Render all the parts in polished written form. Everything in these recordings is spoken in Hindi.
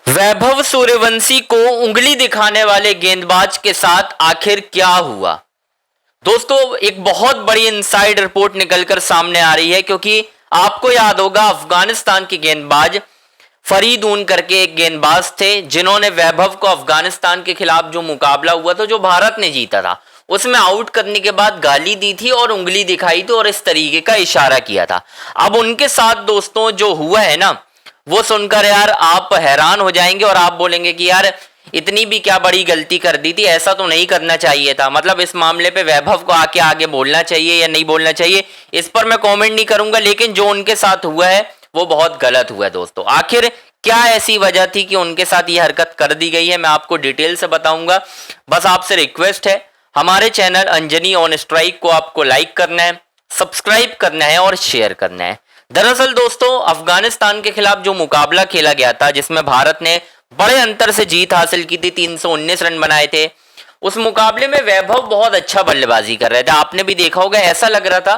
वैभव सूर्यवंशी को उंगली दिखाने वाले गेंदबाज के साथ आखिर क्या हुआ। दोस्तों, एक बहुत बड़ी इनसाइड रिपोर्ट निकलकर सामने आ रही है, क्योंकि आपको याद होगा अफगानिस्तान के गेंदबाज फरीदून करके एक गेंदबाज थे, जिन्होंने वैभव को अफगानिस्तान के खिलाफ जो मुकाबला हुआ था, जो भारत ने जीता था, उसमें आउट करने के बाद गाली दी थी और उंगली दिखाई थी और इस तरीके का इशारा किया था। अब उनके साथ दोस्तों जो हुआ है ना, वो सुनकर यार आप हैरान हो जाएंगे और आप बोलेंगे कि यार इतनी भी क्या बड़ी गलती कर दी थी, ऐसा तो नहीं करना चाहिए था। मतलब इस मामले पे वैभव को आके आगे बोलना चाहिए या नहीं बोलना चाहिए, इस पर मैं कमेंट नहीं करूंगा, लेकिन जो उनके साथ हुआ है वो बहुत गलत हुआ है। दोस्तों, आखिर क्या ऐसी वजह थी कि उनके साथ ये हरकत कर दी गई है, मैं आपको डिटेल से बताऊंगा। बस आपसे रिक्वेस्ट है, हमारे चैनल अंजनी ऑन स्ट्राइक को आपको लाइक करना है, सब्सक्राइब करना है और शेयर करना है। दरअसल दोस्तों, अफगानिस्तान के खिलाफ जो मुकाबला खेला गया था, जिसमें भारत ने बड़े अंतर से जीत हासिल की थी, 319 रन बनाए थे, उस मुकाबले में वैभव बहुत अच्छा बल्लेबाजी कर रहे थे। आपने भी देखा होगा, ऐसा लग रहा था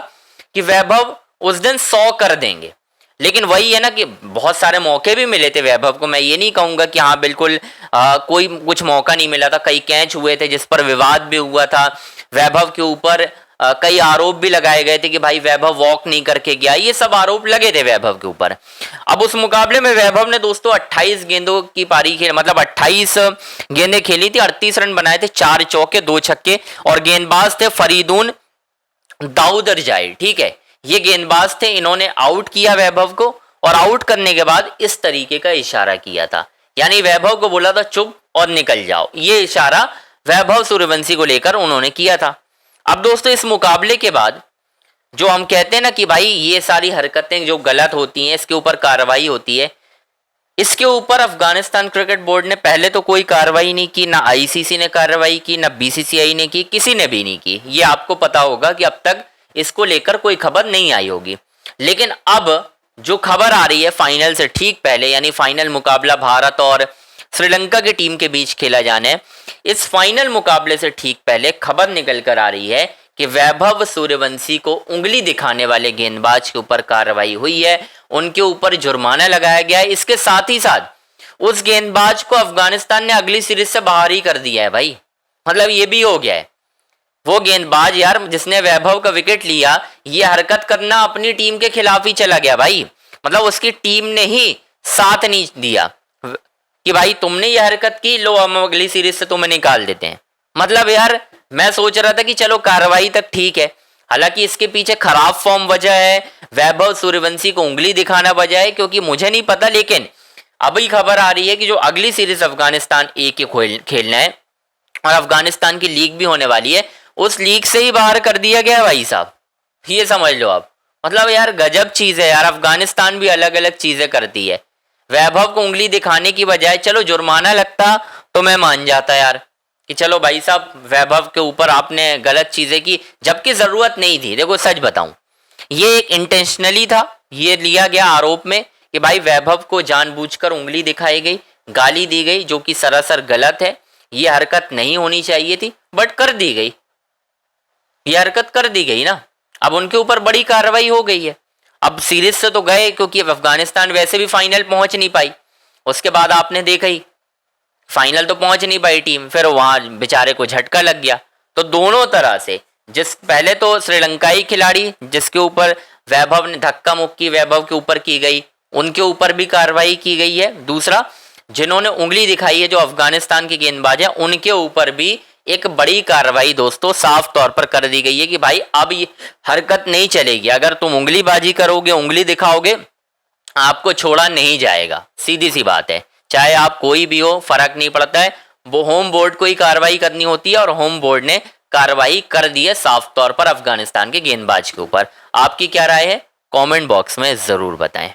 कि वैभव उस दिन 100 कर देंगे। लेकिन वही है ना कि बहुत सारे मौके भी मिले थे वैभव को। मैं ये नहीं कहूंगा कि हाँ बिल्कुल कोई कुछ मौका नहीं मिला था। कई कैच हुए थे जिस पर विवाद भी हुआ था। वैभव के ऊपर कई आरोप भी लगाए गए थे कि भाई वैभव वॉक नहीं करके गया, ये सब आरोप लगे थे वैभव के ऊपर। अब उस मुकाबले में वैभव ने दोस्तों 28 गेंदों की पारी खेल, मतलब 28 गेंदें खेली थी, 38 रन बनाए थे, 4 चौके 2 छक्के, और गेंदबाज थे फरीदून दाऊद रजाई। ठीक है, ये गेंदबाज थे, इन्होंने आउट किया वैभव को, और आउट करने के बाद इस तरीके का इशारा किया था, यानी वैभव को बोला था चुप और निकल जाओ। ये इशारा वैभव सूर्यवंशी को लेकर उन्होंने किया था। अब दोस्तों, इस मुकाबले के बाद जो हम कहते हैं ना कि भाई ये सारी हरकतें जो गलत होती हैं, इसके ऊपर कार्रवाई होती है, इसके ऊपर अफगानिस्तान क्रिकेट बोर्ड ने पहले तो कोई कार्रवाई नहीं की, ना आईसीसी ने कार्रवाई की, ना बीसीसीआई ने की, किसी ने भी नहीं की। ये आपको पता होगा कि अब तक इसको लेकर कोई खबर नहीं आई होगी। लेकिन अब जो खबर आ रही है फाइनल से ठीक पहले, यानी फाइनल मुकाबला भारत और श्रीलंका की टीम के बीच खेला जाना है, इस फाइनल मुकाबले से ठीक पहले खबर निकल कर आ रही है कि वैभव सूर्यवंशी को उंगली दिखाने वाले गेंदबाज के ऊपर कार्रवाई हुई है, उनके ऊपर जुर्माना लगाया गया है। इसके साथ ही साथ उस गेंदबाज को अफगानिस्तान ने अगली सीरीज से बाहर ही कर दिया है भाई। मतलब ये भी हो गया है, वो गेंदबाज यार जिसने वैभव का विकेट लिया, ये हरकत करना अपनी टीम के खिलाफ ही चला गया भाई। मतलब उसकी टीम ने ही साथ नहीं दिया कि भाई तुमने ये हरकत की, लो हम अगली सीरीज से तुम्हें निकाल देते हैं। मतलब यार मैं सोच रहा था कि चलो कार्रवाई तक ठीक है, हालांकि इसके पीछे खराब फॉर्म वजह है, वैभव सूर्यवंशी को उंगली दिखाना वजह है, क्योंकि मुझे नहीं पता, लेकिन अभी खबर आ रही है कि जो अगली सीरीज अफगानिस्तान ए के खेलना है और अफगानिस्तान की लीग भी होने वाली है, उस लीग से ही बाहर कर दिया गया भाई साहब। ये समझ लो आप। मतलब यार गजब चीज है यार, अफगानिस्तान भी अलग अलग चीजें करती है। वैभव को उंगली दिखाने की बजाय चलो जुर्माना लगता तो मैं मान जाता यार कि चलो भाई साहब वैभव के ऊपर आपने गलत चीजें की, जबकि जरूरत नहीं थी। देखो सच बताऊं, ये एक इंटेंशनली था, ये लिया गया आरोप में कि भाई वैभव को जानबूझकर उंगली दिखाई गई, गाली दी गई, जो कि सरासर गलत है। ये हरकत नहीं होनी चाहिए थी, बट कर दी गई, ये हरकत कर दी गई ना। अब उनके ऊपर बड़ी कार्रवाई हो गई है। अब सीरीज से तो गए, क्योंकि अफगानिस्तान वैसे भी फाइनल पहुंच नहीं पाई। उसके बाद आपने देखा ही फाइनल तो पहुंच नहीं पाई टीम, फिर वहां बेचारे को झटका लग गया। तो दोनों तरह से, जिस पहले तो श्रीलंकाई खिलाड़ी जिसके ऊपर वैभव ने धक्का मुक्की वैभव के ऊपर की गई, उनके ऊपर भी कार्रवाई की गई है। दूसरा, जिन्होंने उंगली दिखाई है जो अफगानिस्तान के गेंदबाज है, उनके ऊपर भी एक बड़ी कार्रवाई दोस्तों साफ तौर पर कर दी गई है कि भाई अब ये हरकत नहीं चलेगी। अगर तुम उंगलीबाजी करोगे, उंगली दिखाओगे, आपको छोड़ा नहीं जाएगा। सीधी सी बात है, चाहे आप कोई भी हो, फर्क नहीं पड़ता है। वो होम बोर्ड को ही कार्रवाई करनी होती है, और होम बोर्ड ने कार्रवाई कर दी है साफ तौर पर अफगानिस्तान के गेंदबाज के ऊपर। आपकी क्या राय है, कमेंट बॉक्स में जरूर बताएं।